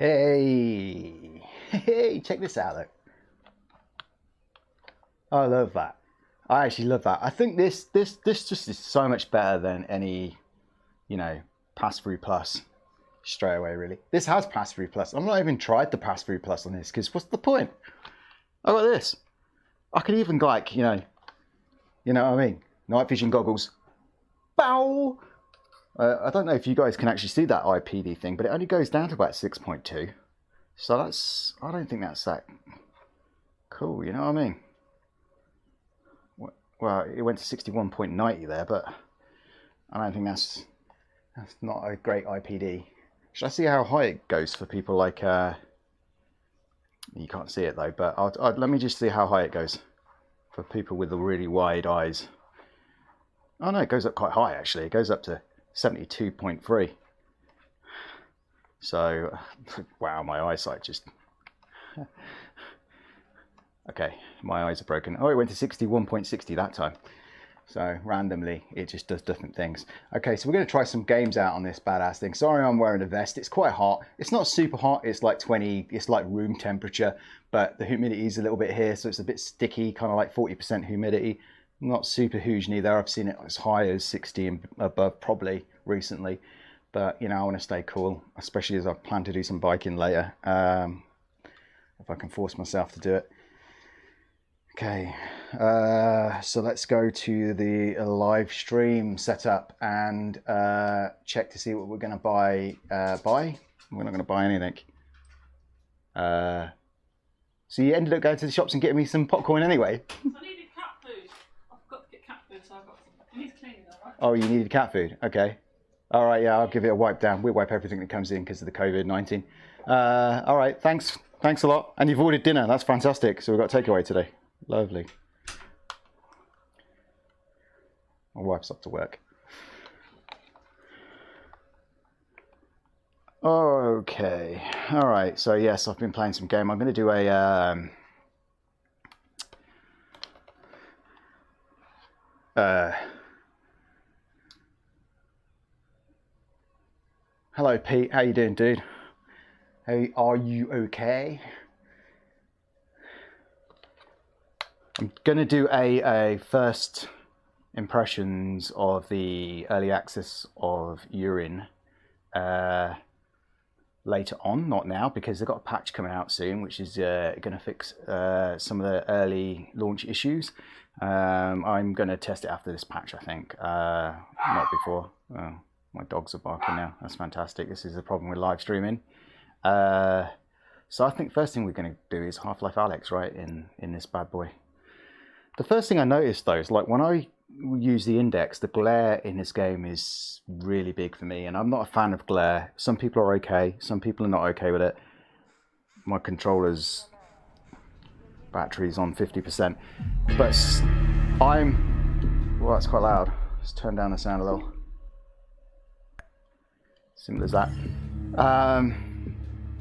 Hey, hey, check this out though. I love that. I actually love that. I think this just is so much better than any, you know, pass-through plus straight away, really. This has pass-through plus. I've not even tried the pass-through plus on this because what's the point? I got this. I could even like, you know what I mean? Night vision goggles. Bow! I don't know if you guys can actually see that IPD thing, but it only goes down to about 6.2. So that's, I don't think that's that cool, you know what I mean? Well, it went to 61.90 there, but I don't think that's not a great IPD. Should I see how high it goes for people like, you can't see it though, but let me just see how high it goes for people with the really wide eyes. Oh no, it goes up quite high actually. It goes up to 72.3. So, wow, my eyesight just... Okay, my eyes are broken. Oh, it went to 61.60 that time. So randomly, it just does different things. Okay, so we're going to try some games out on this badass thing. Sorry I'm wearing a vest. It's quite hot. It's not super hot. It's like 20, it's like room temperature, but the humidity is a little bit here, so it's a bit sticky, kind of like 40% humidity. Not super huge neither. I've seen it as high as 60 and above probably recently, but you know, I want to stay cool, especially as I plan to do some biking later, if I can force myself to do it. Okay, so let's go to the live stream setup and check to see what we're going to buy. We're not going to buy anything. So you ended up going to the shops and getting me some popcorn anyway. I needed cat food. I forgot to get cat food, so I got some. It needs cleaning though, right? Oh, you needed cat food? Okay. All right, yeah, I'll give it a wipe down. We'll wipe everything that comes in because of the COVID-19. All right, thanks a lot. And you've ordered dinner. That's fantastic. So we've got takeaway today. Lovely. My wife's off to work. Okay. All right. So yes, I've been playing some game. I'm going to do a hello, Pete. How you doing, dude? Hey, are you okay? I'm going to do a first impressions of the early access of Urine later on, not now, because they've got a patch coming out soon, which is going to fix some of the early launch issues. I'm going to test it after this patch, I think, not before. Oh, my dogs are barking now. That's fantastic. This is the problem with live streaming. So I think first thing we're going to do is Half-Life Alyx, right, in this bad boy. The first thing I noticed though is like when I use the index, the glare in this game is really big for me, and I'm not a fan of glare. Some people are okay, some people are not okay with it. My controller's battery's on 50%, but well, that's quite loud. Let's turn down the sound a little. Simple as that.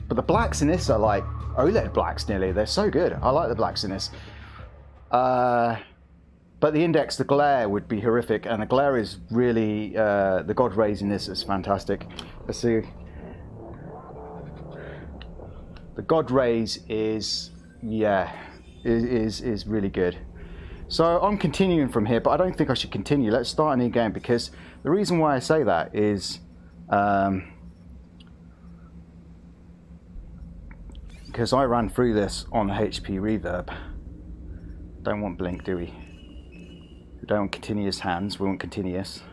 But the blacks in this are like OLED blacks nearly. They're so good. I like the blacks in this. But the index, the glare would be horrific, and the glare is really, the God rays in this is fantastic. Let's see. The God rays is, yeah, is really good. So I'm continuing from here, but I don't think I should continue. Let's start a new game, because the reason why I say that is, because I ran through this on HP Reverb. Don't want blink, do we? We don't want continuous hands, we want continuous.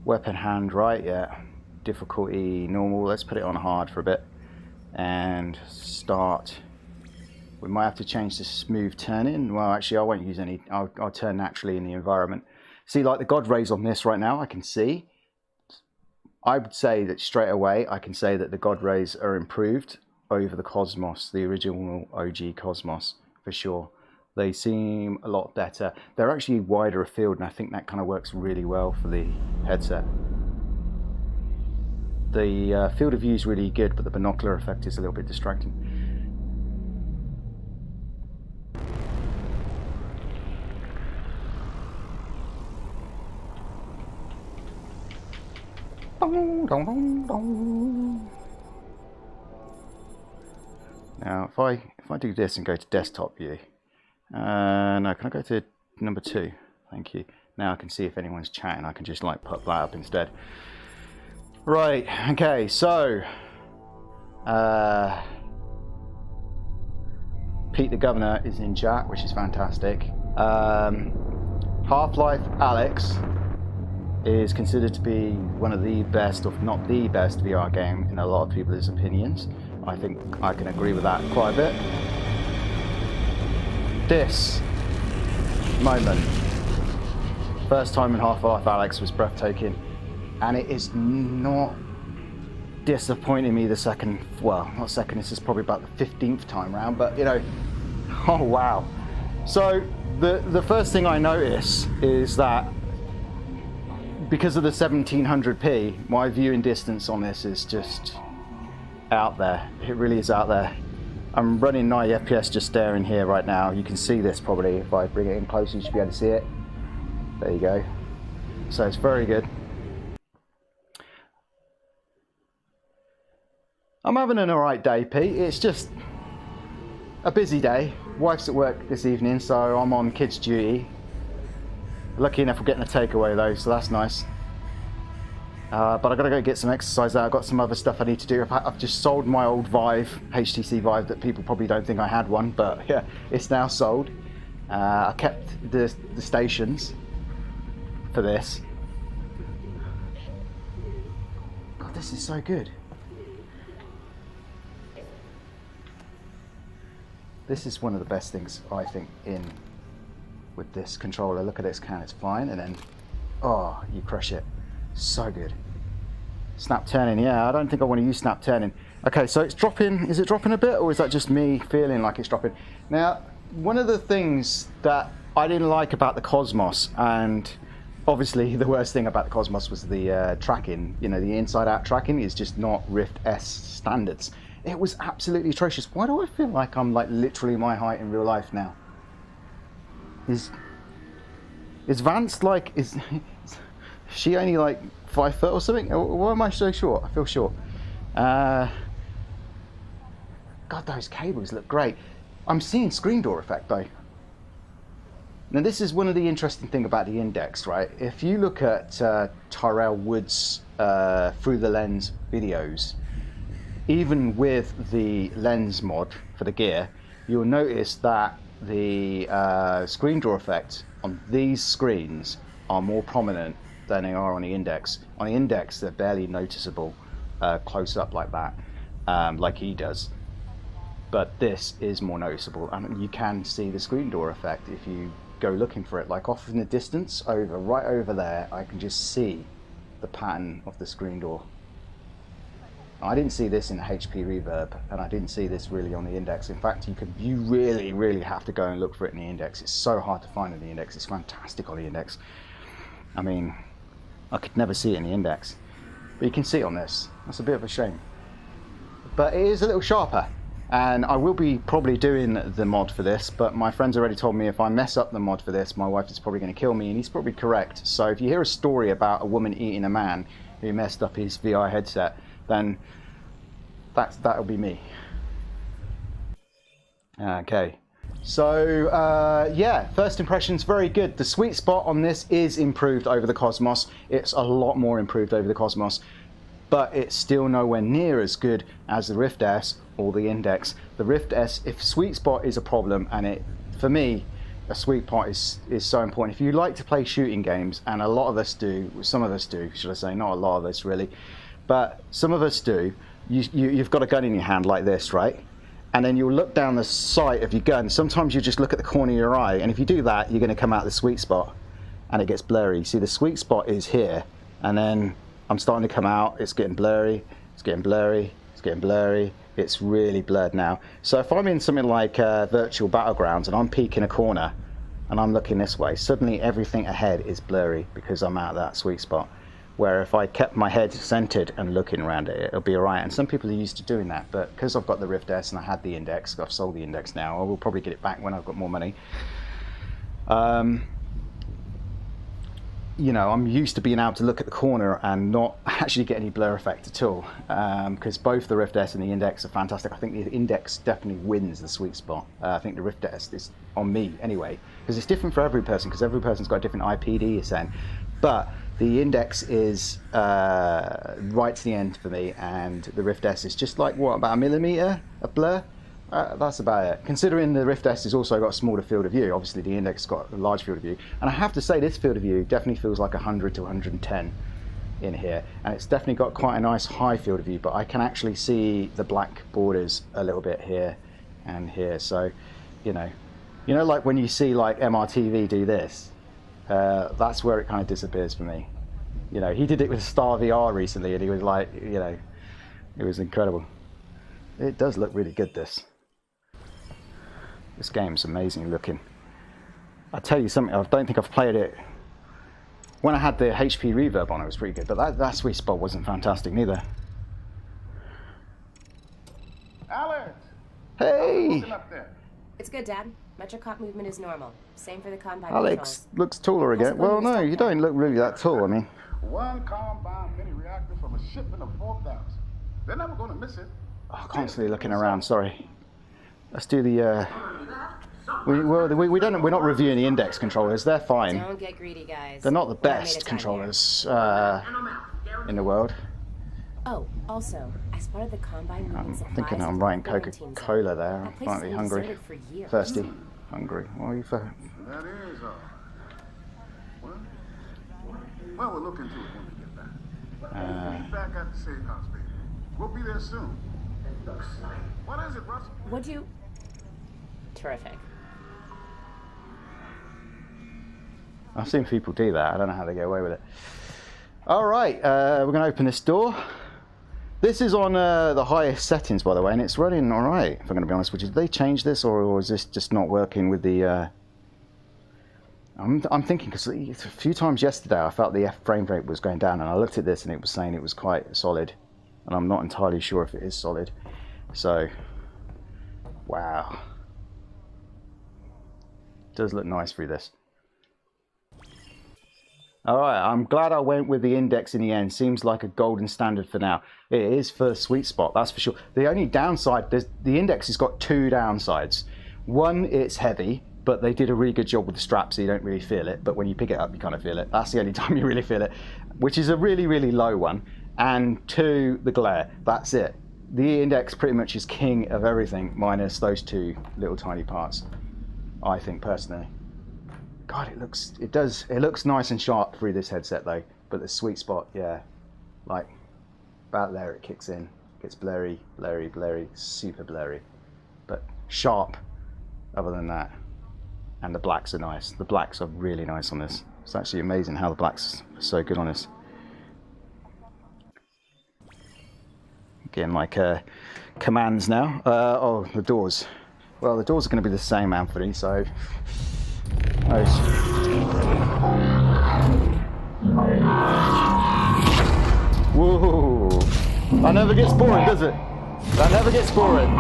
Weapon hand, right, yeah. Difficulty, normal, let's put it on hard for a bit. And start. We might have to change the smooth turning. Well, actually I won't use any, I'll turn naturally in the environment. See, like the God rays on this right now, I can see. I would say that straight away, I can say that the God rays are improved over the Cosmos, the original OG Cosmos, for sure. They seem a lot better. They're actually wider afield, and I think that kind of works really well for the headset. The field of view is really good, but the binocular effect is a little bit distracting. Dong, dong, dong, dong. Now, if I do this and go to desktop view, no, can I go to number 2? Thank you. Now I can see if anyone's chatting. I can just like put that up instead. Right. Okay. So, Pete the Governor is in chat, which is fantastic. Half-Life Alyx is considered to be one of the best, if not the best, VR game in a lot of people's opinions. I think I can agree with that quite a bit. This moment, first time in Half-Life Alyx, was breathtaking, and it is not disappointing me the second, well, not second, this is probably about the 15th time round, but you know, oh wow. So the first thing I notice is that because of the 1700p, my viewing distance on this is just out there. It really is out there. I'm running 90 FPS just staring here right now. You can see this probably. If I bring it in closer, you should be able to see it. There you go. So it's very good. I'm having an alright day, Pete. It's just a busy day. Wife's at work this evening, so I'm on kids duty. Lucky enough we're getting a takeaway though, so that's nice. But I've got to go get some exercise out. I've got some other stuff I need to do. I've just sold my old Vive, HTC Vive, that people probably don't think I had one, but yeah, it's now sold. I kept the stations for this. God, this is so good. This is one of the best things I think in with this controller. Look at this can, it's flying, and then oh, you crush it. So good. Snap turning, yeah, I don't think I want to use snap turning. Okay, so it's dropping. Is it dropping a bit, or is that just me feeling like it's dropping? Now, one of the things that I didn't like about the Cosmos, and obviously the worst thing about the Cosmos was the tracking. You know, the inside-out tracking is just not Rift S standards. It was absolutely atrocious. Why do I feel like I'm like literally my height in real life now? Is Vance like, is she only like 5 foot or something? Why am I so short? I feel short. God, those cables look great. I'm seeing screen door effect though. Now this is one of the interesting thing about the Index, right? If you look at Tyrell Wood's Through the Lens videos, even with the lens mod for the gear, you'll notice that the screen door effect on these screens are more prominent than they are on the Index. On the Index, they're barely noticeable close up like that, like he does. But this is more noticeable, and you can see the screen door effect if you go looking for it. Like off in the distance, right over there, I can just see the pattern of the screen door. I didn't see this in HP Reverb, and I didn't see this really on the Index. In fact, you really have to go and look for it in the Index. It's so hard to find in the Index. It's fantastic on the Index. I mean, I could never see it in the Index, but you can see it on this. That's a bit of a shame. But it is a little sharper, and I will be probably doing the mod for this, but my friends already told me if I mess up the mod for this, my wife is probably going to kill me, and he's probably correct. So if you hear a story about a woman eating a man who messed up his VR headset, then that'll be me. Okay, so yeah, first impressions very good. The sweet spot on this is improved over the Cosmos. It's a lot more improved over the Cosmos, but it's still nowhere near as good as the Rift S or the Index. The Rift S, if sweet spot is a problem, and for me, a sweet spot is so important. If you like to play shooting games, and a lot of us do, some of us do, should I say, not a lot of us really, but some of us do, you've got a gun in your hand like this, right? And then you'll look down the sight of your gun. Sometimes you just look at the corner of your eye, and if you do that, you're going to come out the sweet spot, and it gets blurry. See, the sweet spot is here, and then I'm starting to come out, it's getting blurry, it's getting blurry, it's getting blurry, it's really blurred now. So if I'm in something like Virtual Battlegrounds, and I'm peeking a corner, and I'm looking this way, suddenly everything ahead is blurry, because I'm out of that sweet spot. Where if I kept my head centered and looking around it, it'll be all right. And some people are used to doing that, but because I've got the Rift S and I had the Index, I've sold the Index now, I will probably get it back when I've got more money. you know, I'm used to being able to look at the corner and not actually get any blur effect at all, because both the Rift S and the Index are fantastic. I think the Index definitely wins the sweet spot. I think the Rift S is, on me anyway, because it's different for every person, because every person's got a different IPD, you're saying. But the Index is right to the end for me, and the Rift S is just like, what, about a millimetre of blur? That's about it. Considering the Rift S has also got a smaller field of view, obviously the Index has got a large field of view, and I have to say this field of view definitely feels like 100 to 110 in here, and it's definitely got quite a nice high field of view, but I can actually see the black borders a little bit here and here. So, you know like when you see like MRTV do this, that's where it kind of disappears for me. You know, he did it with Star VR recently, and he was like, you know, it was incredible. It does look really good, this. This game's amazing looking. I'll tell you something, I don't think I've played it. When I had the HP reverb on, it was pretty good, but that sweet spot wasn't fantastic neither. Alex! Hey! It's good, Dad. Metrocop movement is normal. Same for the combine Alex looks taller again. Well, no, you don't look really that tall, I mean. One combine mini reactor from a shipment of 4,000. They're never going to miss it. Oh, constantly looking around, sorry. Let's do the, we're not reviewing the Index controllers, they're fine. Don't get greedy, guys. They're not the best controllers in the world. Oh, also, as part of the combine I'm supplies, thinking I'm writing Coca-Cola there. I'm slightly hungry. Thirsty. Hungry. What are you for? That is all. Well, we'll look into it when we get back. Be back at the safe house, baby. We'll be there soon. What is it, Russell? Would you? Terrific. I've seen people do that. I don't know how they get away with it. All right, we're going to open this door. This is on the highest settings, by the way, and it's running all right, if I'm going to be honest with you. Did they change this, or is this just not working with the... I'm thinking, because a few times yesterday I felt the frame rate was going down, and I looked at this and it was saying it was quite solid, and I'm not entirely sure if it is solid. So, wow. It does look nice through this. Alright, I'm glad I went with the Index in the end. Seems like a golden standard for now. It is for sweet spot, that's for sure. The only downside, the Index has got two downsides. One, it's heavy, but they did a really good job with the strap, so you don't really feel it. But when you pick it up, you kind of feel it. That's the only time you really feel it, which is a really, really low one. And two, the glare. That's it. The Index pretty much is king of everything, minus those two little tiny parts, I think, personally. God, it looks nice and sharp through this headset though, but the sweet spot, yeah, like about there it kicks in, gets blurry, blurry, blurry, super blurry, but sharp other than that. And the blacks are nice. The blacks are really nice on this. It's actually amazing how the blacks are so good on this. Getting like commands now. Oh, the doors. Well, the doors are going to be the same, Anthony, so... Whoa! That never gets boring, does it? That never gets boring.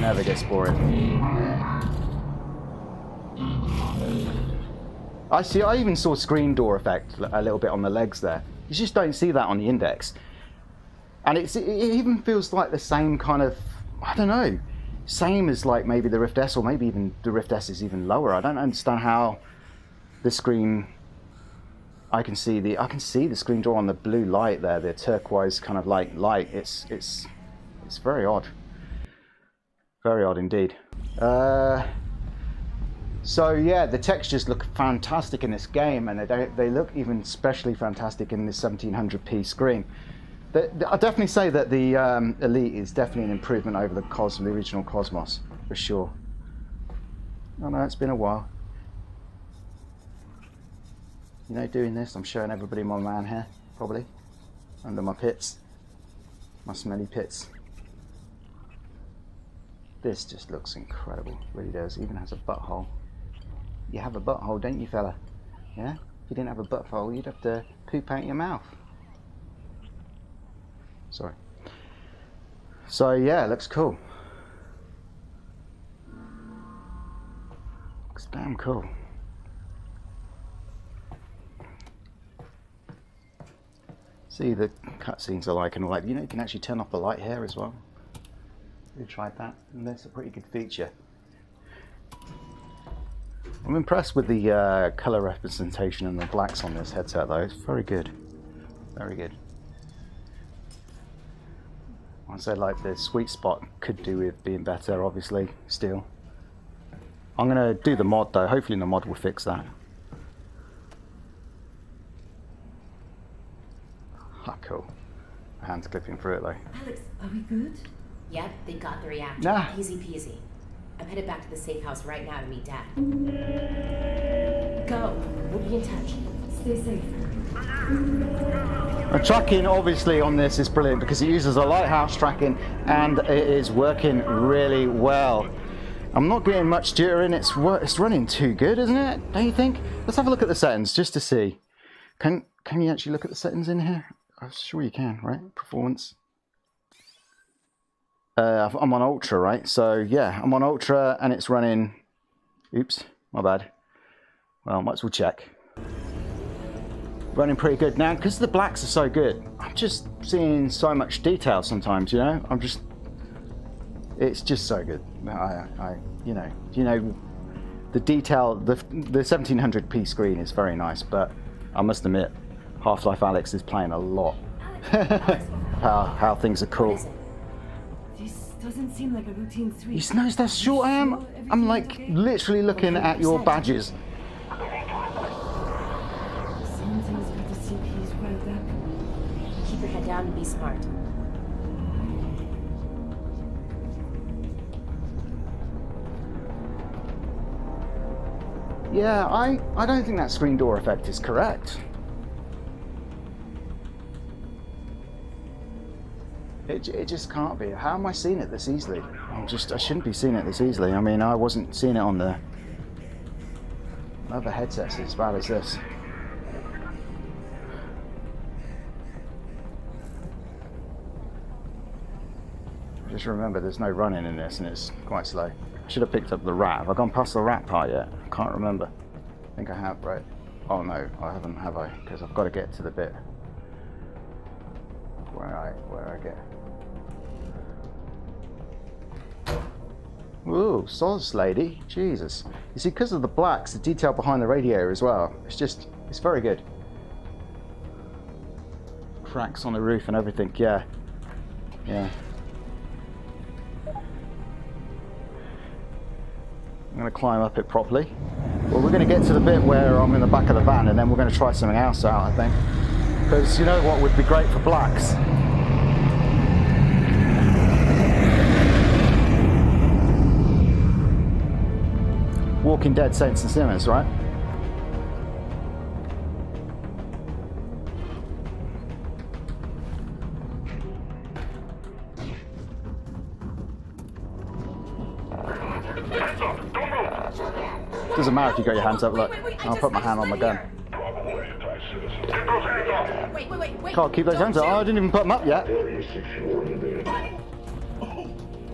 Never gets boring. I even saw screen door effect a little bit on the legs there. You just don't see that on the Index. And it even feels like the same kind of, I don't know, same as like maybe the Rift S, or maybe even the Rift S is even lower. I don't understand how the screen, I can see the screen door on the blue light there, the turquoise kind of light. It's very odd. Very odd indeed. So yeah, the textures look fantastic in this game, and they look even especially fantastic in this 1700p screen. I'll definitely say that the Elite is definitely an improvement over the original Cosmos, for sure. I know it's been a while. You know, doing this, I'm showing everybody my man hair, probably, under my pits, my smelly pits. This just looks incredible, really does. It even has a butthole. You have a butthole, don't you, fella? Yeah? If you didn't have a butthole, you'd have to poop out your mouth. Sorry. So yeah, it looks cool. Looks damn cool. See the cutscenes I like and all that. You know, you can actually turn off the light here as well. We tried that, and that's a pretty good feature. I'm impressed with the colour representation and the blacks on this headset though. It's very good. Very good. I'd say like the sweet spot could do with being better, obviously, still. I'm going to do the mod though. Hopefully the mod will fix that. Ah, cool. My hand's clipping through it though. Alex, are we good? Yep, they got the reactor. Nah. Easy peasy. I'm headed back to the safe house right now to meet Dad. Go. We'll be in touch. Stay safe. The tracking obviously on this is brilliant because it uses a lighthouse tracking and it is working really well. I'm not getting much jitter in it. It's running too good, isn't it? Don't you think? Let's have a look at the settings just to see. Can you actually look at the settings in here? I'm sure you can, right? Performance. I'm on ultra, right? So yeah, I'm on ultra and it's running. Oops, my bad. Well, might as well check. Running pretty good now because the blacks are so good. I'm just seeing so much detail sometimes, you know. It's just so good. You know, the detail. The 1700p screen is very nice, but I must admit, Half-Life Alyx is playing a lot. how things are cool. This doesn't seem like a routine sweep. You notice how short I am? I'm like literally looking at your badges. Something's got the CPs riled up. Keep your head down and be smart. Yeah, I don't think that screen door effect is correct. It just can't be. How am I seeing it this easily? I shouldn't be seeing it this easily. I mean, I wasn't seeing it on the other headsets as bad as this. Just remember, there's no running in this, and it's quite slow. I should have picked up the rat. Have I gone past the rat part yet? I can't remember. I think I have, right? Oh no, I haven't, have I? Because I've got to get to the bit where I get. Ooh, soz lady, Jesus. You see, because of the blacks, the detail behind the radiator as well. It's very good. Cracks on the roof and everything, yeah. Yeah. I'm going to climb up it properly. Well, we're going to get to the bit where I'm in the back of the van and then we're going to try something else out, I think. Because you know what would be great for blacks? Walking Dead Saints and Sinners, right? Doesn't matter if you got your hands up, look. I'll put my hand on my gun. Wait. Can't keep those hands up. Oh, I didn't even put them up yet.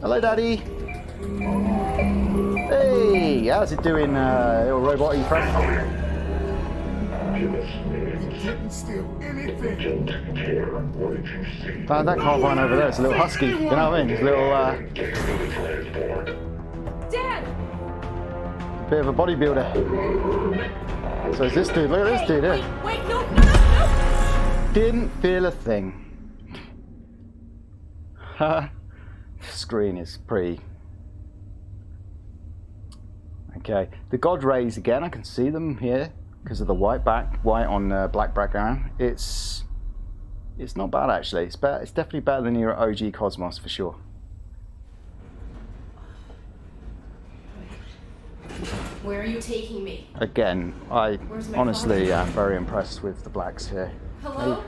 Hello, Daddy. Hey, how's it doing, little robot-y friend? That carbine over there is a little husky, you know what I mean? It's a little, Dad! bit of a bodybuilder. So is this dude, look at this dude here. Wait, no! Didn't feel a thing. The screen is pretty. Okay, the God rays again, I can see them here because of the white on black background. It's not bad actually. It's definitely better than your OG Cosmos for sure. Where are you taking me? Again, I Where's my honestly phone? am very impressed with the blacks here. Hello?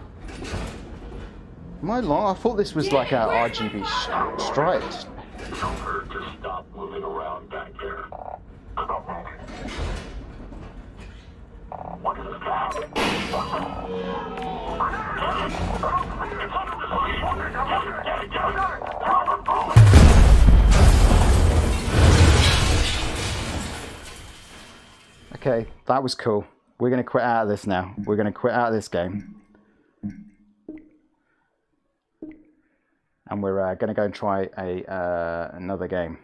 Am I long? I thought this was like a Where's my RGB phone? striped. Tell her to stop moving around back there. What is that? Okay, that was cool. We're going to quit out of this now. We're going to quit out of this game. And we're going to go and try another game.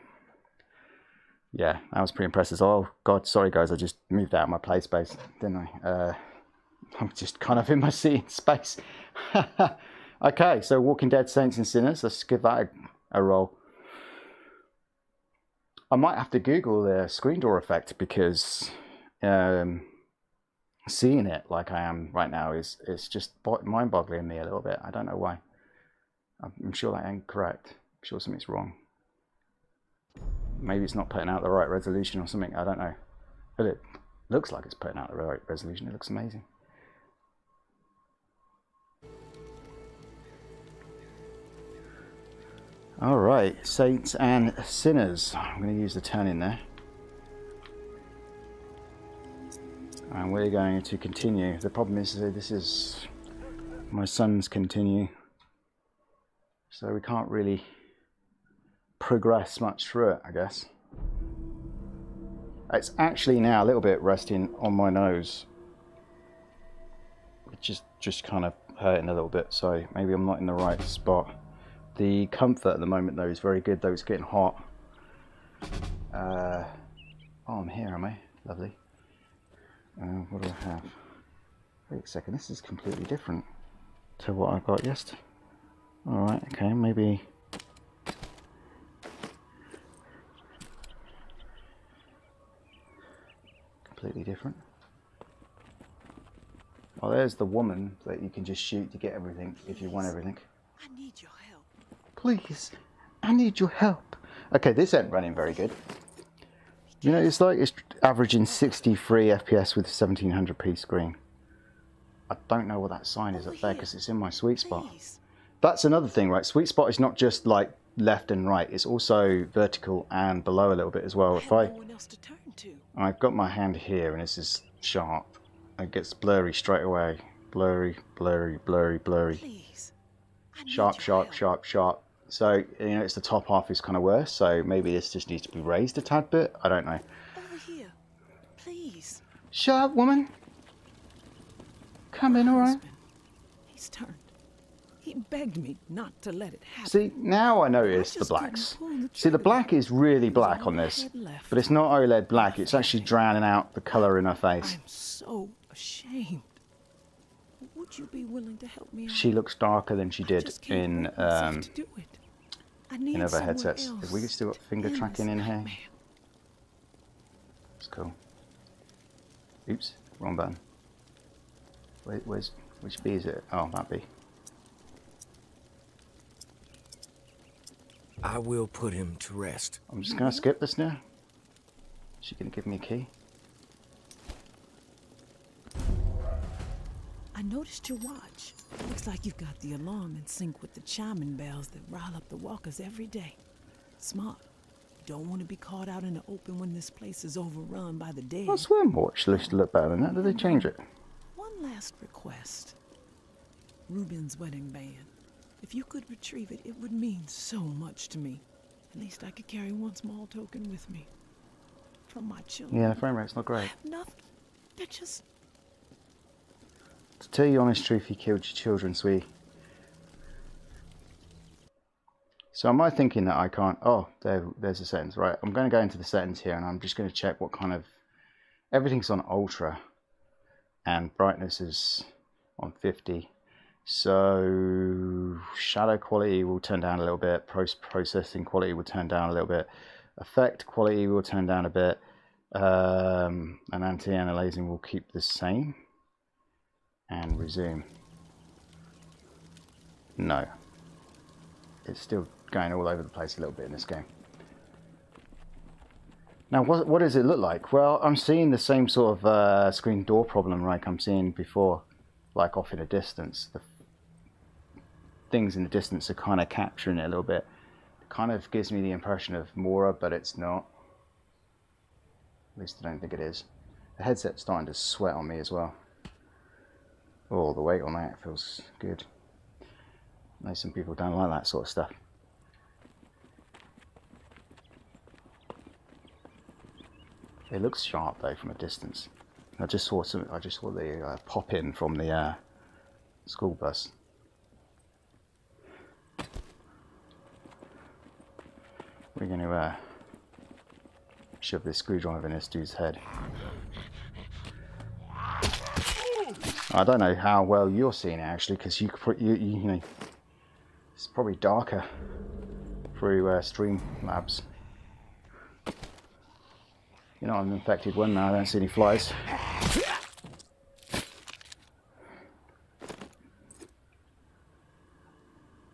Yeah, that was pretty impressive. Oh, God, sorry, guys. I just moved out of my play space, didn't I? I'm just kind of in my seat in space. Okay, so Walking Dead Saints and Sinners. Let's give that a roll. I might have to Google the screen door effect because seeing it like I am right now is just mind-boggling me a little bit. I don't know why. I'm sure that ain't correct. I'm sure something's wrong. Maybe it's not putting out the right resolution or something. I don't know. But it looks like it's putting out the right resolution. It looks amazing. All right, Saints and Sinners. I'm going to use the turn in there. And we're going to continue. The problem is that this is my son's continue. So we can't really progress much through it, I guess. It's actually now a little bit resting on my nose. It's just kind of hurting a little bit, so maybe I'm not in the right spot. The comfort at the moment though is very good, though it's getting hot. Oh, I'm here, am I? Lovely. What do I have? Wait a second, this is completely different to what I got yesterday. Alright, okay, maybe... completely different. Well, there's the woman that you can just shoot to get everything if you want everything. I need your help. Please, I need your help. Okay, this ain't running very good. You know, it's like it's averaging 63 FPS with a 1700p screen. I don't know what that sign is up there because it's in my sweet spot. That's another thing, right? Sweet spot is not just like left and right. It's also vertical and below a little bit as well. If I've got my hand here and this is sharp, it gets blurry straight away. Blurry, blurry, blurry, blurry. Sharp, sharp, sharp, sharp. So, you know, it's the top half is kind of worse. So maybe this just needs to be raised a tad bit. I don't know. Over here, please. Shut up, woman. Come in, all right. He's turned. He begged me not to let it happen. See, now I notice the blacks. See, the black is really black on this, but it's not OLED black. It's actually drowning out the color in her face. I'm so ashamed. Would you be willing to help me out? She looks darker than she did in other headsets. Else. Have we still got finger tracking in here? It's cool. Oops, wrong button. Which B is it? Oh, that B. I will put him to rest. I'm just gonna skip this now. Is she gonna give me a key? I noticed your watch. Looks like you've got the alarm in sync with the chiming bells that rile up the walkers every day. Smart. Don't want to be caught out in the open when this place is overrun by the dead. I swear watch used to look better than that. Did they change it? One last request. Ruben's wedding band. If you could retrieve it, it would mean so much to me. At least I could carry one small token with me. From my children. Yeah, the frame rate's not great. I have nothing. They're just... To tell you the honest truth, you killed your children, sweetie. So am I thinking that I can't... Oh, there's the settings. Right, I'm going to go into the settings here and I'm just going to check what kind of... Everything's on ultra. And brightness is on 50. So shadow quality will turn down a little bit. Processing quality will turn down a little bit. Effect quality will turn down a bit. And anti-aliasing will keep the same. And resume. No. It's still going all over the place a little bit in this game. Now, what does it look like? Well, I'm seeing the same sort of screen door problem like I'm seeing before, like off in a distance. The things in the distance are kind of capturing it a little bit. It kind of gives me the impression of Mora, but it's not. At least I don't think it is. The headset's starting to sweat on me as well. Oh, the weight on that feels good. I know some people don't like that sort of stuff. It looks sharp though from a distance. I just saw the pop in from the school bus. We're going to shove this screwdriver in this dude's head. I don't know how well you're seeing it actually, because you know, it's probably darker through Streamlabs. You know, I'm an infected one now. I don't see any flies.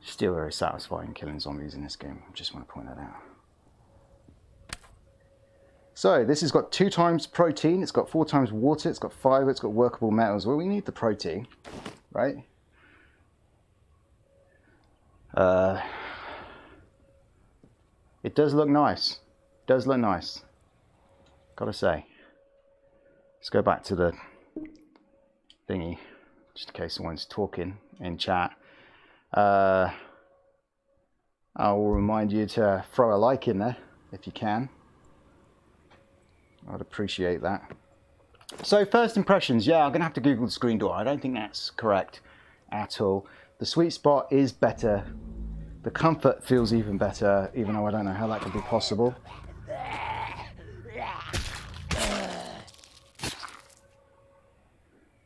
Still very satisfying killing zombies in this game. I just want to point that out. So this has got 2 times protein, it's got 4 times water, it's got fiber, it's got workable metals. Well, we need the protein, right? It does look nice. It does look nice. Gotta say. Let's go back to the thingy, just in case someone's talking in chat. I will remind you to throw a like in there if you can. I'd appreciate that. So first impressions, yeah, I'm gonna have to Google the screen door. I don't think that's correct at all. The sweet spot is better. The comfort feels even better, even though I don't know how that could be possible.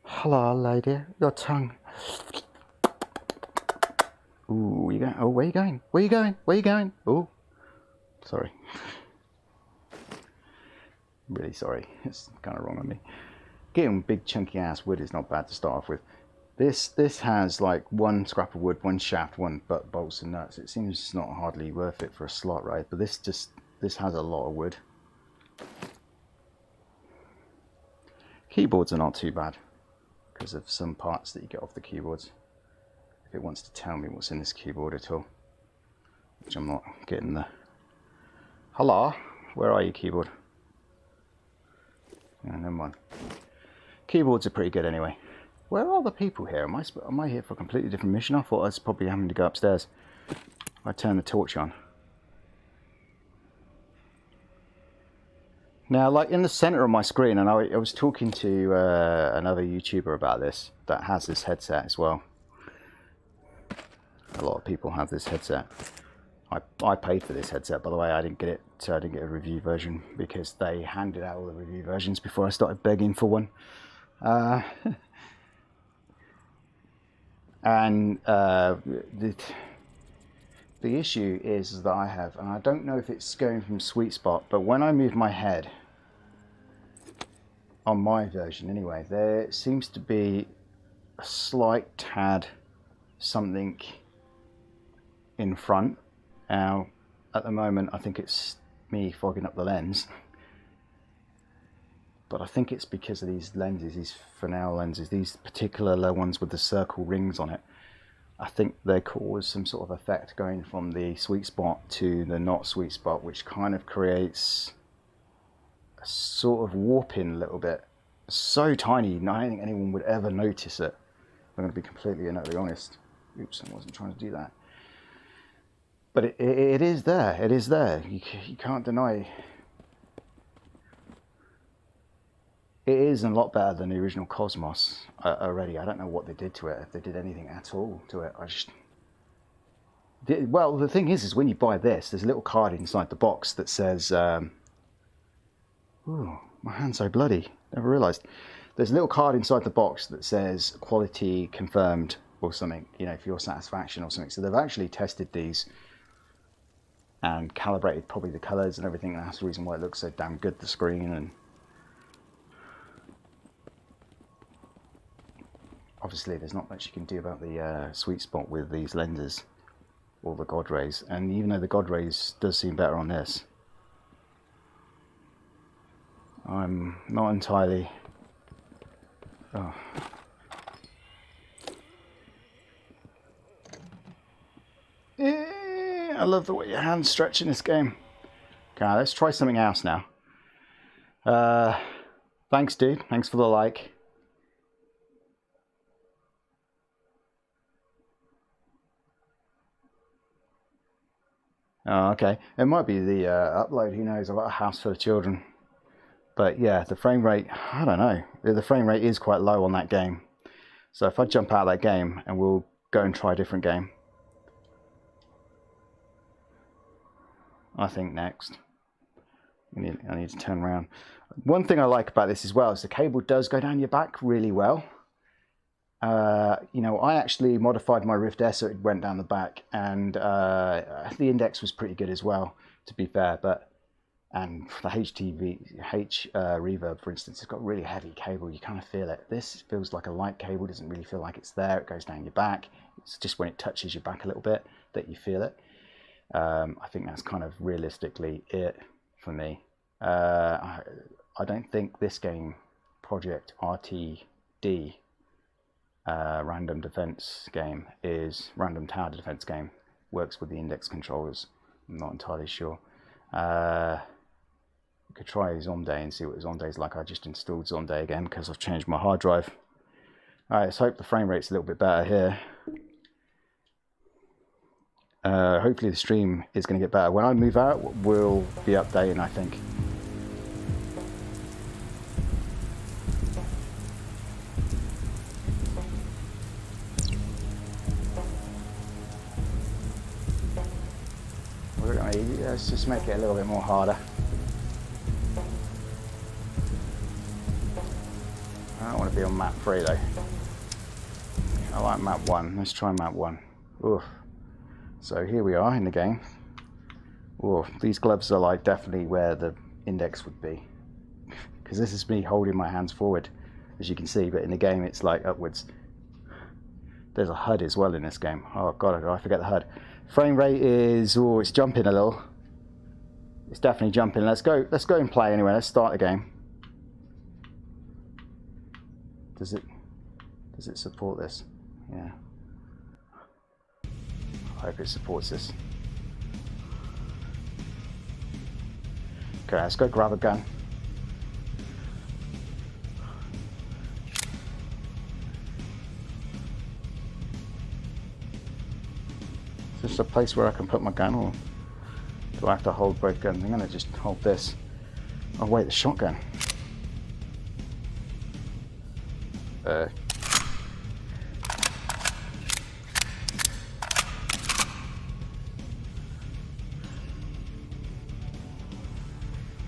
Hello, lady. Your tongue. Ooh, you going? Oh, where you going? Where you going? Where you going? Oh, sorry. Really sorry. It's kind of wrong on me. Getting big chunky ass wood is not bad to start off with. This has like 1 scrap of wood, 1 shaft, 1 bolts and nuts. It seems not hardly worth it for a slot, right? But this has a lot of wood. Keyboards are not too bad because of some parts that you get off the keyboards. If it wants to tell me what's in this keyboard at all, which I'm not getting the. Hello, where are you, keyboard? Yeah, never mind. Keyboards are pretty good anyway. Where are the people here? Am I here for a completely different mission? I thought I was probably having to go upstairs. I turn the torch on. Now, like in the center of my screen, and I was talking to another YouTuber about this that has this headset as well. A lot of people have this headset. I paid for this headset, by the way. I didn't get it, so I didn't get a review version because they handed out all the review versions before I started begging for one. And the issue is that I have, and I don't know if it's going from sweet spot, but when I move my head, on my version anyway, there seems to be a slight tad something in front. Now, at the moment, I think it's me fogging up the lens, but I think it's because of these lenses, these Fresnel lenses, these particular ones with the circle rings on it. I think they cause some sort of effect going from the sweet spot to the not sweet spot, which kind of creates a sort of warping a little bit. So tiny, I don't think anyone would ever notice it. I'm going to be completely and utterly honest. Oops, I wasn't trying to do that. But it is there. It is there. You can't deny. It is a lot better than the original Cosmos already. I don't know what they did to it, if they did anything at all to it. Well, the thing is when you buy this, there's a little card inside the box that says, ooh, my hand's so bloody. Never realised. There's a little card inside the box that says quality confirmed or something, you know, for your satisfaction or something. So they've actually tested these and calibrated probably the colours and everything. That's the reason why it looks so damn good, the screen. And obviously there's not much you can do about the sweet spot with these lenses or the God rays. And even though the God rays does seem better on this, I'm not entirely... Oh. I love the way your hands stretch in this game. Okay, let's try something else now. Thanks, dude. Thanks for the like. Oh, okay. It might be the upload. Who knows? I've got a house full of children. But yeah, the frame rate, I don't know. The frame rate is quite low on that game. So if I jump out of that game and we'll go and try a different game. I think next. I need to turn around. One thing I like about this as well is the cable does go down your back really well. You know, I actually modified my Rift S so it went down the back, and the index was pretty good as well, to be fair. And the reverb, for instance, it's got really heavy cable. You kind of feel it. This feels like a light cable. Doesn't really feel like it's there. It goes down your back. It's just when it touches your back a little bit that you feel it. I think that's kind of realistically it for me. I don't think this game, Project RTD, random defense game, random tower defense game, works with the index controllers. I'm not entirely sure. We could try Zonde and see what Zonde is like. I just installed Zonde again because I've changed my hard drive. Alright, let's hope the frame rate's a little bit better here. Hopefully the stream is going to get better. When I move out, we'll be updating, I think. Let's just make it a little bit more harder. I don't want to be on map 3 though. I like map 1. Let's try map 1. Oof. So here we are in the game. Oof. These gloves are like definitely where the index would be. Because this is me holding my hands forward, as you can see, but in the game it's like upwards. There's a HUD as well in this game. Oh god, I forget the HUD. Frame rate is, oh, it's jumping a little. It's definitely jumping. Let's go and play anyway. Let's start the game. Does it support this? Yeah. I hope it supports this. Okay, let's go grab a gun. Is this a place where I can put my gun, or do I have to hold both guns? I'm going to just hold this. Oh wait, the shotgun. There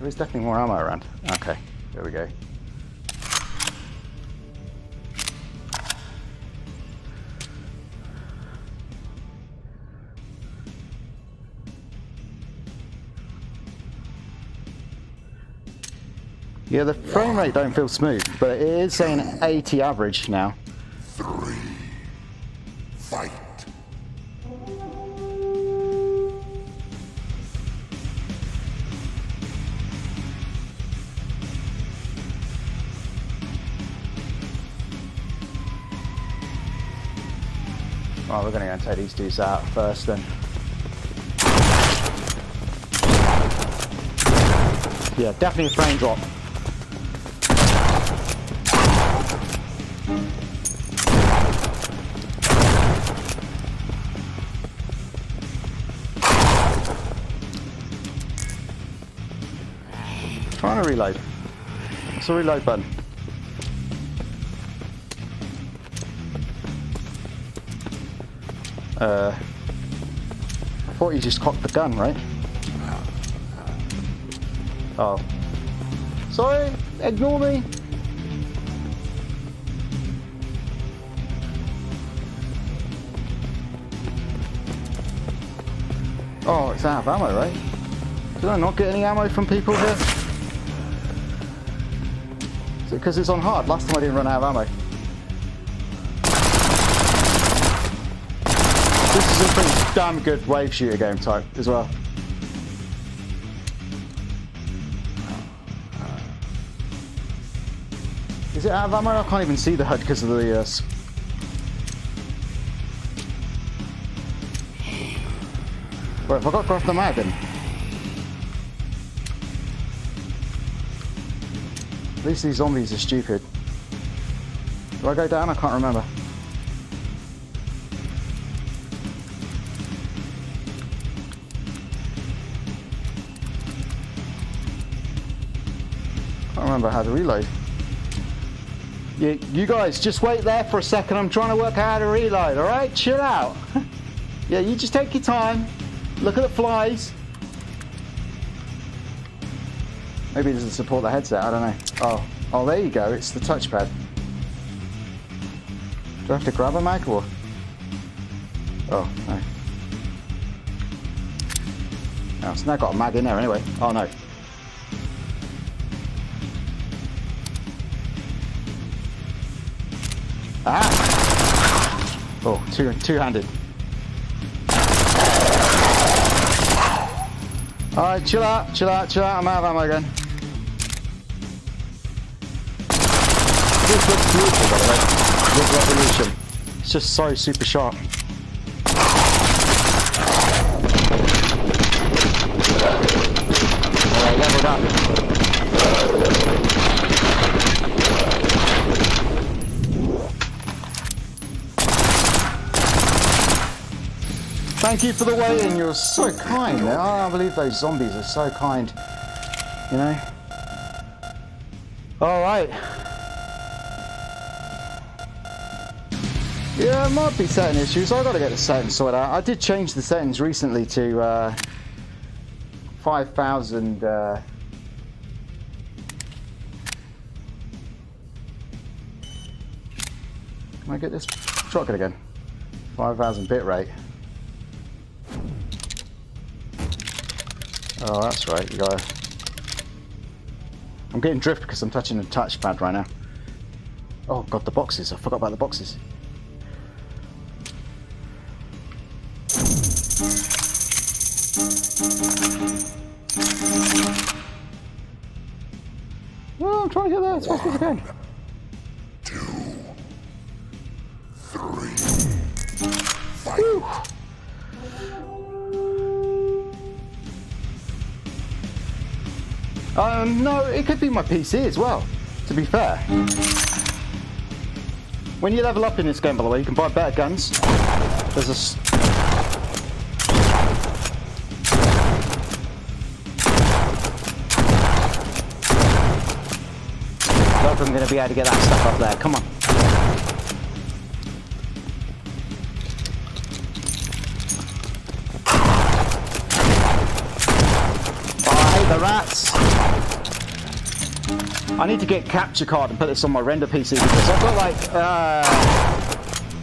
is definitely more ammo around. Okay, there we go. Yeah, the frame rate don't feel smooth, but it is saying 80 average now. 3. Fight. Oh, we're going to go and take these dudes out first then. Yeah, definitely a frame drop. Trying to reload. What's the reload button? I thought you just cocked the gun, right? Oh. Sorry, ignore me. Oh, it's out of ammo, right? Did I not get any ammo from people here? Is it because it's on hard? Last time I didn't run out of ammo. This is a pretty damn good wave shooter game type as well. Is it out of ammo? I can't even see the HUD because of the Right, have I got grab the mag then? At least these zombies are stupid. Do I go down? I can't remember. I remember how to reload. You guys, just wait there for a second. I'm trying to work out how to reload, alright? Chill out. Yeah, you just take your time. Look at the flies. Maybe it doesn't support the headset, I don't know. Oh, there you go, it's the touchpad. Do I have to grab a mag or? Oh, no. Oh, it's now got a mag in there anyway. Oh, no. Ah! Oh, two-handed. Alright, chill out. I'm out of ammo again. This looks beautiful, by the way. This resolution. It's just so super sharp. Alright, leveled up. Thank you for the weigh-in, you're so kind. Oh, I believe those zombies are so kind. You know? Alright. Yeah, it might be setting issues. I've got to get the settings sorted out. I did change the settings recently to 5,000. Can I get this shotgun again? 5,000 bitrate. Oh, that's right. You gotta. I'm getting drift because I'm touching the touchpad right now. Oh god, the boxes! I forgot about the boxes. Oh, I'm trying to get there as fast as I can. 2, 3. Whew. No, it could be my PC as well, to be fair. When you level up in this game, by the way, you can buy better guns. There's a... I hope I'm going to be able to get that stuff up there. Come on. Oh, I hate the rats. I need to get capture card and put this on my render PC because I've got like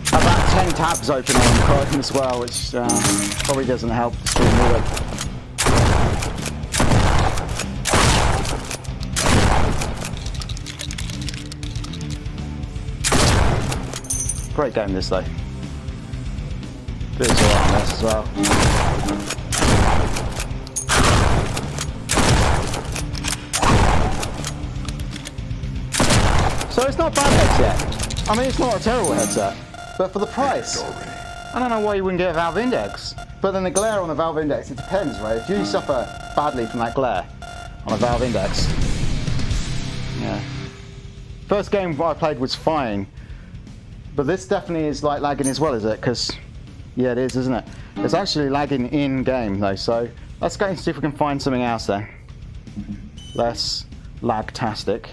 about 10 tabs open on Chrome as well, which probably doesn't help the stream either. Great game this though. Good as well on this as well. So it's not a bad headset. I mean, it's not a terrible headset, but for the price, I don't know why you wouldn't get a Valve Index. But then the glare on the Valve Index, it depends, right? If you suffer badly from that glare on a Valve Index, yeah. First game I played was fine, but this definitely is like lagging as well, is it? Because, yeah, it is, isn't it? It's actually lagging in game though, so let's go and see if we can find something else then. Less lag-tastic.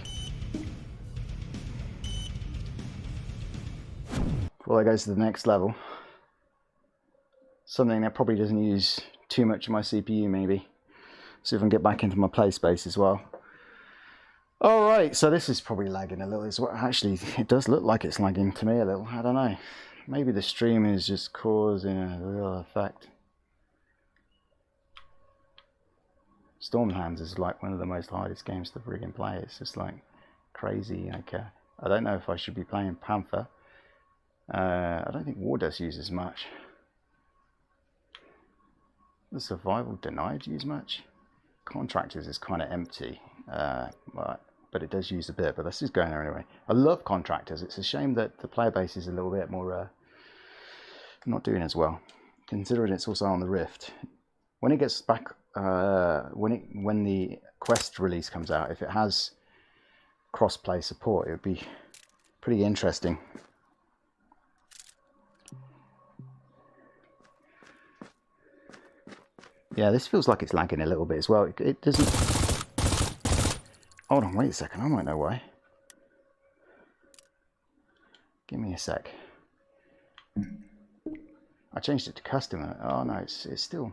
Before I go to the next level. Something that probably doesn't use too much of my CPU maybe. See if I can get back into my play space as well. Alright, so this is probably lagging a little as well. Actually, it does look like it's lagging to me a little. I don't know. Maybe the stream is just causing a little effect. Stormhands is like one of the most hardest games to friggin' play. It's just like crazy. Like, I don't know if I should be playing Panther. I don't think Wardust uses much. The Survival Denied use much. Contractors is kind of empty, but it does use a bit, but this is going there anyway. I love Contractors. It's a shame that the player base is a little bit more not doing as well, considering it's also on the Rift. When it gets back, when the Quest release comes out, if it has cross-play support, it would be pretty interesting. Yeah, this feels like it's lagging a little bit as well. It doesn't... Hold on, wait a second. I might know why. Give me a sec. I changed it to custom. Oh no, it's still,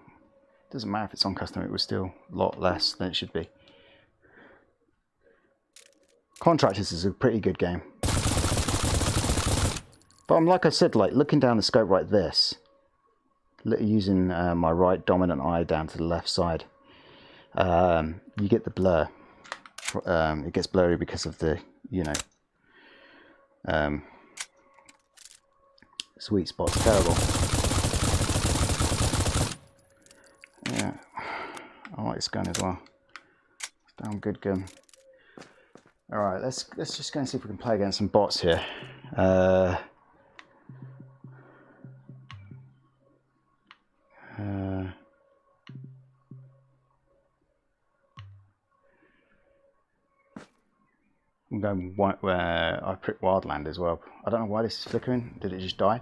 doesn't matter if it's on custom, it was still a lot less than it should be. Contractors is a pretty good game. But like I said, like looking down the scope like this, using my right dominant eye down to the left side, you get the blur. It gets blurry because of the, you know, sweet spot's terrible. Yeah, I like this gun as well. Damn good gun. All right, let's just go and see if we can play against some bots here. I'm going where I picked Wildland as well. I don't know why this is flickering. Did it just die?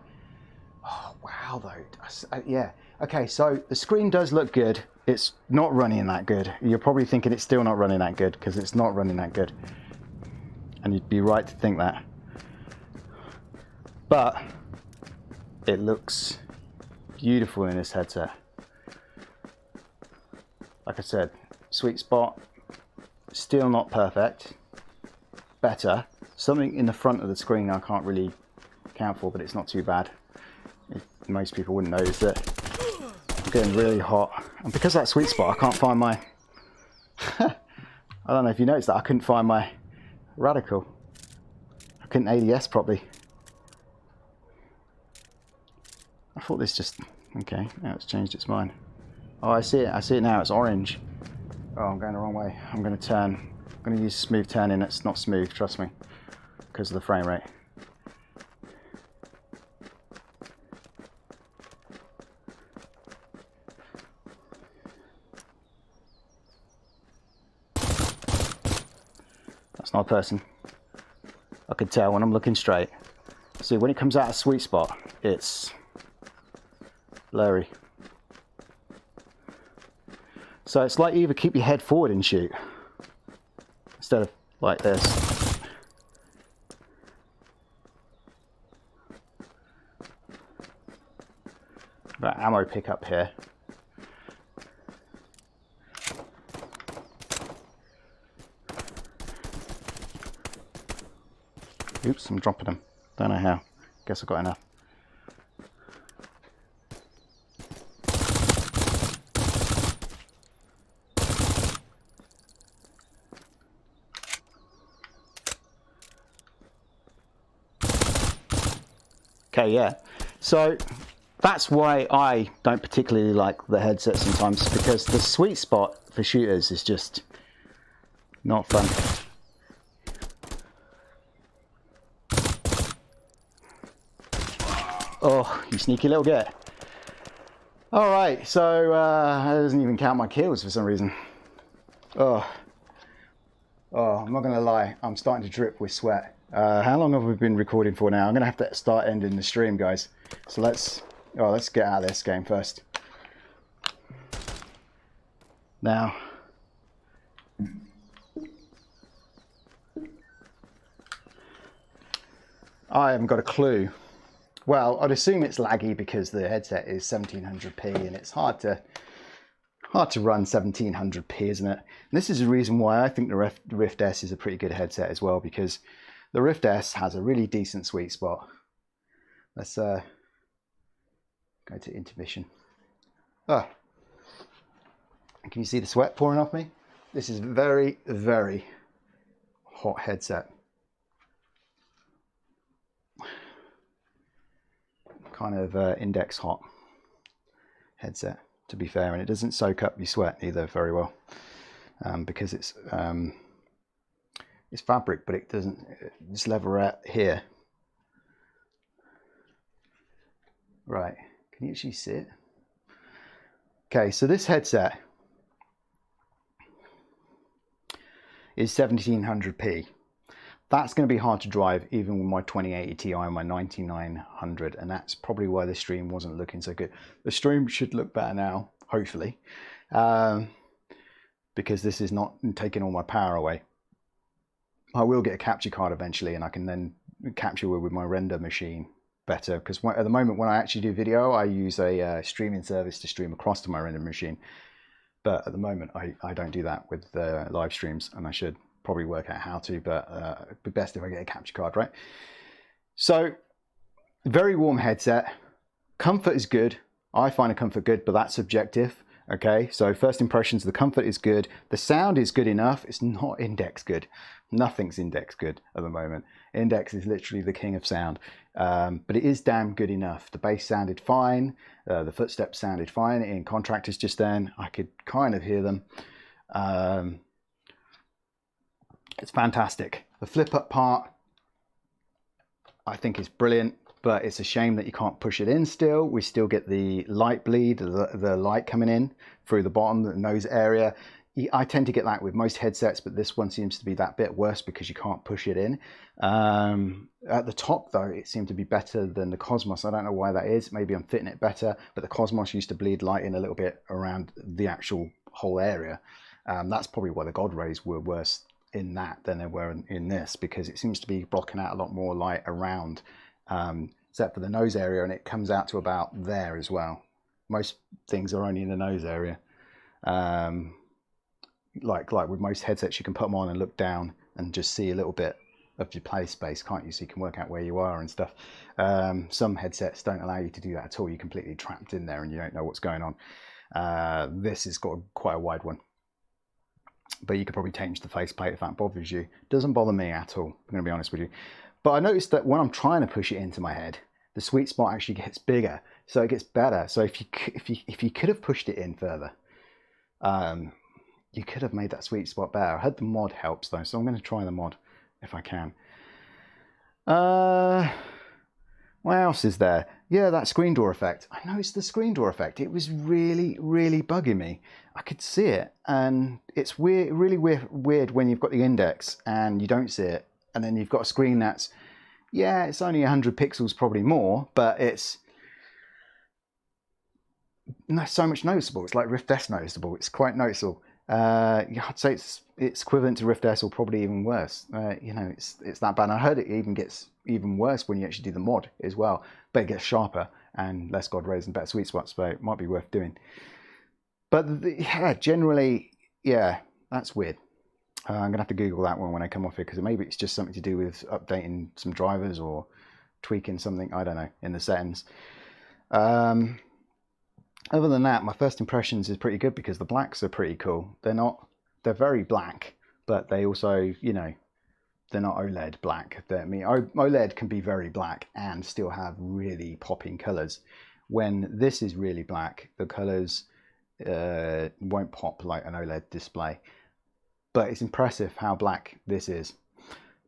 Oh wow, though. Yeah. Okay, so the screen does look good. It's not running that good. You're probably thinking it's still not running that good because it's not running that good. And you'd be right to think that. But it looks beautiful in this headset. Like I said, sweet spot, still not perfect. Better. Something in the front of the screen I can't really account for, but it's not too bad. Most people wouldn't notice it. I'm getting really hot. And because of that sweet spot, I can't find my... I don't know if you noticed that, I couldn't find my radical. I couldn't ADS properly. I thought this just... Okay, now it's changed its mind. Oh, I see it now, it's orange. Oh, I'm going the wrong way. I'm going to turn. I'm going to use smooth turning. It's not smooth, trust me, because of the frame rate. That's not a person. I could tell when I'm looking straight. See, when it comes out of sweet spot, it's blurry. So it's like either keep your head forward and shoot instead of like this. Got ammo pickup here. Oops, I'm dropping them. Don't know how. Guess I got enough. Okay, yeah. So that's why I don't particularly like the headset sometimes, because the sweet spot for shooters is just not fun. Oh, you sneaky little git. All right, so that doesn't even count my kills for some reason. Oh, I'm not gonna lie, I'm starting to drip with sweat. How long have we been recording for now? I'm gonna have to start ending the stream, guys. So let's get out of this game first. Now, I haven't got a clue. Well, I'd assume it's laggy because the headset is 1700p and it's hard to run 1700p, isn't it? And this is the reason why I think the Rift S is a pretty good headset as well, because the Rift S has a really decent sweet spot. Let's go to intermission. Oh, can you see the sweat pouring off me? This is very, very hot headset. Kind of index hot headset, to be fair, and it doesn't soak up your sweat either very well, because it's fabric, but it doesn't. This leatherette here, right? Can you actually see it? Okay, so this headset is 1700p. That's going to be hard to drive even with my 2080 Ti and my 9900, and that's probably why the stream wasn't looking so good. The stream should look better now, hopefully, because this is not taking all my power away. I will get a capture card eventually, and I can then capture with my render machine better, because at the moment when I actually do video, I use a streaming service to stream across to my render machine. But at the moment I don't do that with live streams, and I should probably work out how to, but it'd be best if I get a capture card, right? So very warm headset. Comfort is good. I find the comfort good, but that's subjective. Okay, so first impressions, the comfort is good. The sound is good enough. It's not index good. Nothing's index good at the moment. Index is literally the king of sound, but it is damn good enough. The bass sounded fine. The footsteps sounded fine in contractors just then. I could kind of hear them. It's fantastic. The flip up part, I think is brilliant, but it's a shame that you can't push it in still. We still get the light bleed, the light coming in through the bottom, the nose area. I tend to get that with most headsets, but this one seems to be that bit worse because you can't push it in. At the top though, it seemed to be better than the Cosmos. I don't know why that is. Maybe I'm fitting it better, but the Cosmos used to bleed light in a little bit around the actual whole area. That's probably why the God rays were worse in that than they were in this, because it seems to be blocking out a lot more light around, except for the nose area, and it comes out to about there as well. Most things are only in the nose area. Like with most headsets, you can put them on and look down and just see a little bit of your play space, can't you? So you can work out where you are and stuff. Some headsets don't allow you to do that at all. You're completely trapped in there and you don't know what's going on. This has got quite a wide one, but you could probably change the faceplate if that bothers you. Doesn't bother me at all, I'm going to be honest with you. But I noticed that when I'm trying to push it into my head, the sweet spot actually gets bigger, so it gets better. So if you could have pushed it in further, you could have made that sweet spot better. I heard the mod helps though, so I'm going to try the mod if I can. What else is there? Yeah, that screen door effect. I noticed the screen door effect. It was really, really bugging me. I could see it, and it's weird, really weird when you've got the index and you don't see it, and then you've got a screen that's, yeah, it's only 100 pixels, probably more, but it's so much noticeable. It's like Rift S noticeable. It's quite noticeable. I'd say it's equivalent to Rift S, or probably even worse. You know, it's that bad. And I heard it even gets even worse when you actually do the mod as well, but it gets sharper and less God rays and better sweet spots, so it might be worth doing. But yeah, generally, yeah, that's weird. I'm gonna have to Google that one when I come off here, because maybe it's just something to do with updating some drivers or tweaking something, I don't know, in the settings. Other than that, my first impressions is pretty good, because the blacks are pretty cool. They're very black, but they also, you know, they're not OLED black. I mean, OLED can be very black and still have really popping colors. When this is really black, the colors won't pop like an OLED display. But it's impressive how black this is.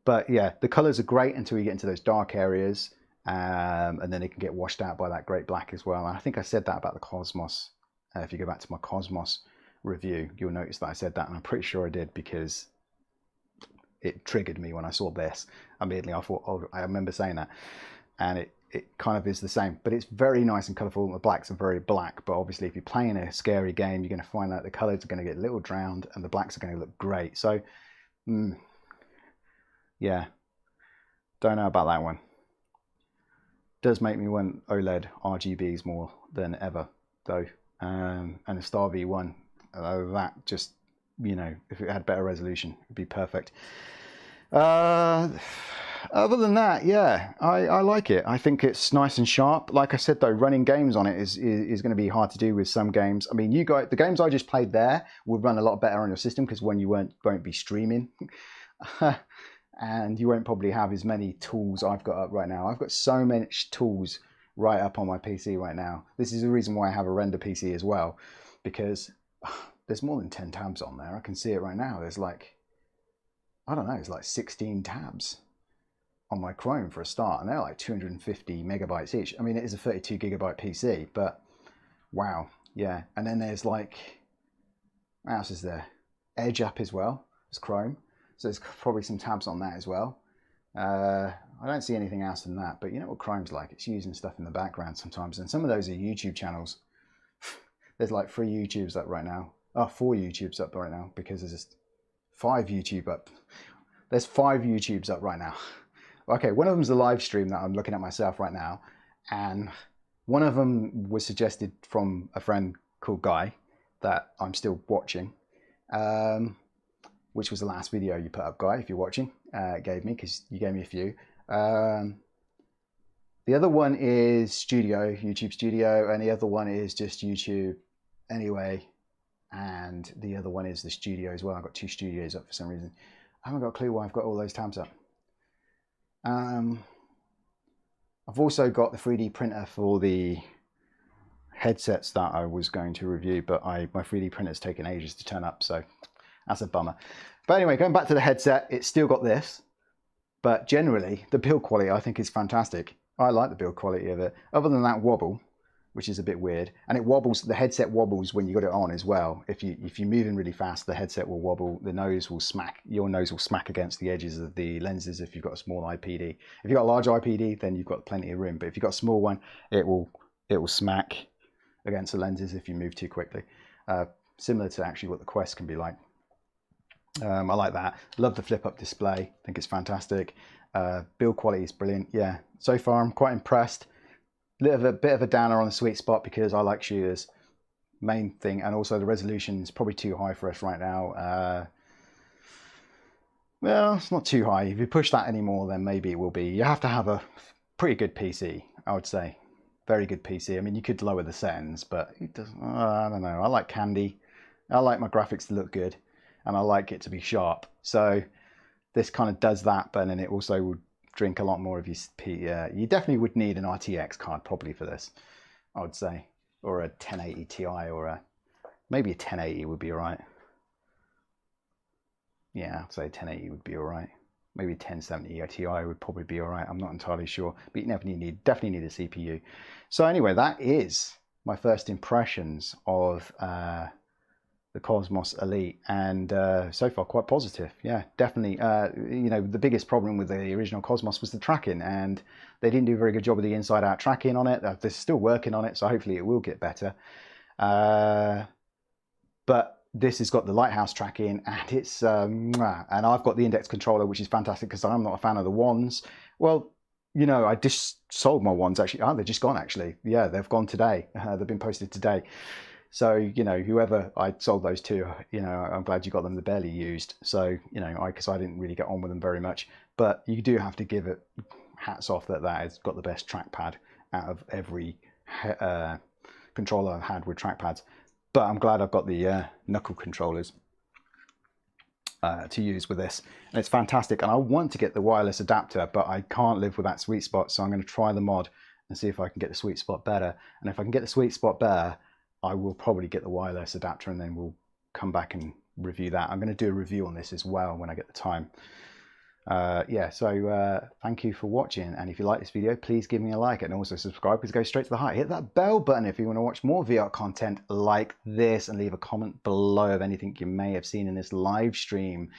But yeah, the colors are great until you get into those dark areas. And then it can get washed out by that great black as well. And I think I said that about the Cosmos. If you go back to my Cosmos review, you'll notice that I said that, and I'm pretty sure I did, because it triggered me when I saw this. Immediately I thought, oh, I remember saying that. And it kind of is the same, but it's very nice and colorful. The blacks are very black, but obviously if you're playing a scary game, you're going to find that the colors are going to get a little drowned and the blacks are going to look great. So yeah, don't know about that one. Does make me want OLED RGBs more than ever though, and the Star V1, that just, you know, if it had better resolution, it'd be perfect. Other than that, yeah, I like it. I think it's nice and sharp. Like I said though, running games on it is going to be hard to do with some games. I mean, the games I just played there would run a lot better on your system, because when you won't be streaming. And you won't probably have as many tools I've got up right now. I've got so many tools right up on my PC right now. This is the reason why I have a render PC as well, because there's more than 10 tabs on there. I can see it right now. There's like, I don't know, it's like 16 tabs on my Chrome for a start, and they're like 250 megabytes each. I mean, it is a 32 gigabyte PC, but wow, yeah. And then there's like, what else is there? Edge app as well as Chrome. So there's probably some tabs on that as well. I don't see anything else than that, but you know what Chrome's like? It's using stuff in the background sometimes, and some of those are YouTube channels. There's like 3 YouTubes up right now. Oh, 4 YouTubes up right now, because there's just 5 YouTube up. there's 5 YouTubes up right now. Okay, one of them's a live stream that I'm looking at myself right now, and one of them was suggested from a friend called Guy that I'm still watching, which was the last video you put up, Guy, if you're watching. Gave me, because you gave me a few. The other one is Studio, YouTube Studio, and the other one is just YouTube anyway. And the other one is the Studio as well. I've got 2 studios up for some reason. I haven't got a clue why I've got all those tabs up. I've also got the 3D printer for the headsets that I was going to review, but my 3D printer's taken ages to turn up, so that's a bummer. But anyway, going back to the headset, it's still got this, but generally the build quality I think is fantastic. I like the build quality of it, other than that wobble, which is a bit weird, and it wobbles. The headset wobbles when you got it on as well. If you're moving really fast, the headset will wobble. The nose will smack. Your nose will smack against the edges of the lenses if you've got a small IPD. If you've got a large IPD, then you've got plenty of room. But if you've got a small one, it will smack against the lenses if you move too quickly. Similar to actually what the Quest can be like. I like that. Love the flip-up display. I think it's fantastic. Build quality is brilliant. Yeah, so far I'm quite impressed. Bit of a downer on the sweet spot because I like shooters, main thing, and also the resolution is probably too high for us right now. Well, it's not too high. If you push that anymore, then maybe it will be. You have to have a pretty good PC, I would say. Very good PC. I mean, you could lower the settings, but it doesn't. I don't know. I like candy. I like my graphics to look good, and I like it to be sharp. So this kind of does that, but then it also would drink a lot more of your you definitely would need an RTX card probably for this, I would say, or a 1080 Ti, or maybe a 1080 would be all right. Yeah, I'd say 1080 would be all right. Maybe 1070 Ti would probably be all right. I'm not entirely sure, but you definitely need a CPU. So anyway, that is my first impressions of the Cosmos Elite, and so far quite positive. Yeah, definitely. You know, the biggest problem with the original Cosmos was the tracking, and they didn't do a very good job of the inside-out tracking on it. They're still working on it, so hopefully it will get better. But this has got the lighthouse tracking, and it's and I've got the index controller, which is fantastic because I'm not a fan of the wands. Well, you know, I just sold my wands actually. Oh, they're just gone actually. Yeah, they've gone today. They've been posted today. So, you know, whoever I sold those to, you know, I'm glad you got them. They're barely used. So, you know, because I didn't really get on with them very much. But you do have to give it hats off that has got the best trackpad out of every controller I've had with trackpads. But I'm glad I've got the knuckle controllers to use with this. And it's fantastic. And I want to get the wireless adapter, but I can't live with that sweet spot. So I'm going to try the mod and see if I can get the sweet spot better. And if I can get the sweet spot better, I will probably get the wireless adapter, and then we'll come back and review that. I'm going to do a review on this as well when I get the time. Yeah, so thank you for watching, and if you like this video, please give me a like and also subscribe, because it goes straight to the heart. Hit that bell button if you want to watch more VR content like this, and leave a comment below of anything you may have seen in this live stream.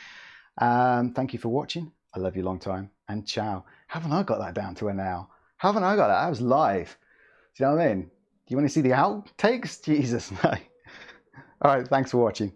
Thank you for watching. I love you long time, and ciao. Haven't I got that down to a now? Haven't I got that? That was live. Do you know what I mean? Do you want to see the outtakes? Jesus, no. All right, thanks for watching.